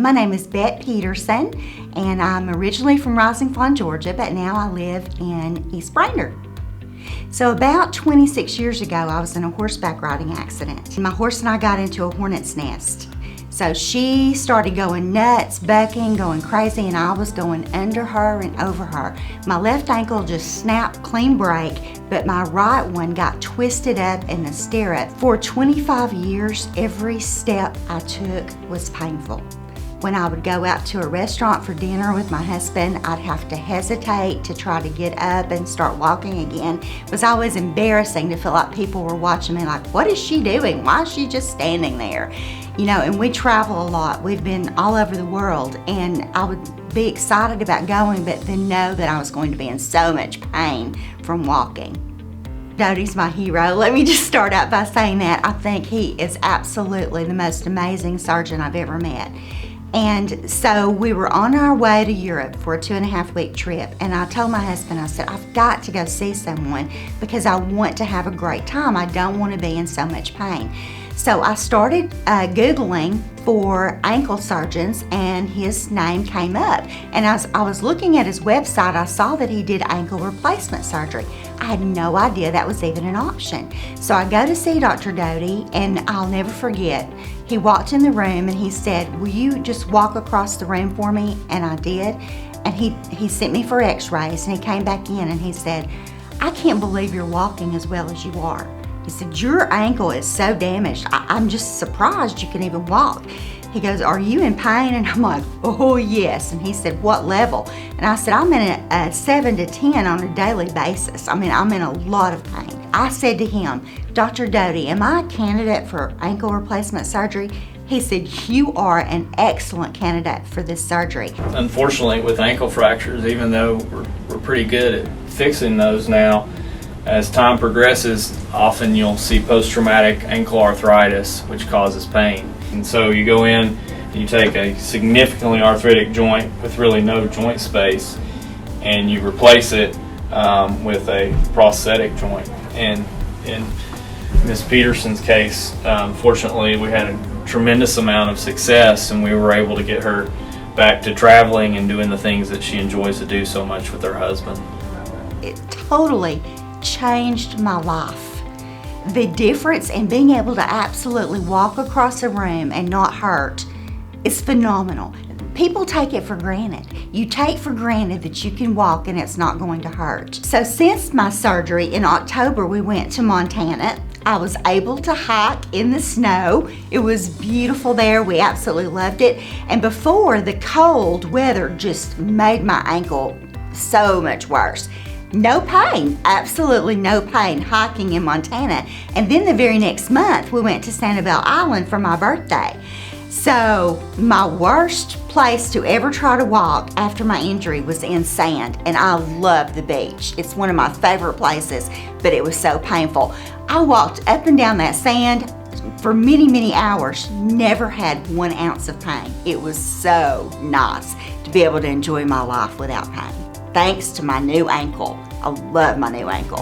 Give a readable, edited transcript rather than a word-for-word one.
My name is Bett Peterson, and I'm originally from Rising Fawn, Georgia, but now I live in East Brainerd. So about 26 years ago, I was in a horseback riding accident. My horse and I got into a hornet's nest. So she started going nuts, bucking, going crazy, and I was going under her and over her. My left ankle just snapped clean break, but my right one got twisted up in the stirrup. For 25 years, every step I took was painful. When I would go out to a restaurant for dinner with my husband, I'd have to hesitate to try to get up and start walking again. It was always embarrassing to feel like people were watching me like, what is she doing? Why is she just standing there? You know, and we travel a lot. We've been all over the world, and I would be excited about going, but then know that I was going to be in so much pain from walking. Dodie's my hero. Let me just start out by saying that. I think he is absolutely the most amazing surgeon I've ever met. And so we were on our way to Europe for a 2.5-week trip, and I told my husband, I said, I've got to go see someone because I want to have a great time. I don't want to be in so much pain. So I started Googling for ankle surgeons, and his name came up. And as I was looking at his website, I saw that he did ankle replacement surgery. I had no idea that was even an option. So I go to see Dr. Dodie, and I'll never forget, he walked in the room and he said, will you just walk across the room for me? And I did. And he sent me for x-rays, and he came back in and he said, I can't believe you're walking as well as you are. He said, your ankle is so damaged. I'm just surprised you can even walk. He goes, are you in pain? And I'm like, oh yes. And he said, what level? And I said, I'm in a 7 to 10 on a daily basis. I mean, I'm in a lot of pain. I said to him, Dr. Dodie, am I a candidate for ankle replacement surgery? He said, you are an excellent candidate for this surgery. Unfortunately, with ankle fractures, even though we're pretty good at fixing those now, as time progresses, often you'll see post-traumatic ankle arthritis, which causes pain. And so you go in and you take a significantly arthritic joint with really no joint space, and you replace it with a prosthetic joint. And in Ms. Peterson's case, fortunately, we had a tremendous amount of success, and we were able to get her back to traveling and doing the things that she enjoys to do so much with her husband. It totally changed my life. The difference in being able to absolutely walk across a room and not hurt is phenomenal. People take it for granted. You take for granted that you can walk and it's not going to hurt. So since my surgery in October, we went to Montana. I was able to hike in the snow. It was beautiful there. We absolutely loved it. And before, the cold weather just made my ankle so much worse. No pain, absolutely no pain hiking in Montana. And then the very next month, we went to Sanibel Island for my birthday. So my worst place to ever try to walk after my injury was in sand, and I love the beach. It's one of my favorite places, but it was so painful. I walked up and down that sand for many, many hours, never had 1 ounce of pain. It was so nice to be able to enjoy my life without pain. Thanks to my new ankle. I love my new ankle.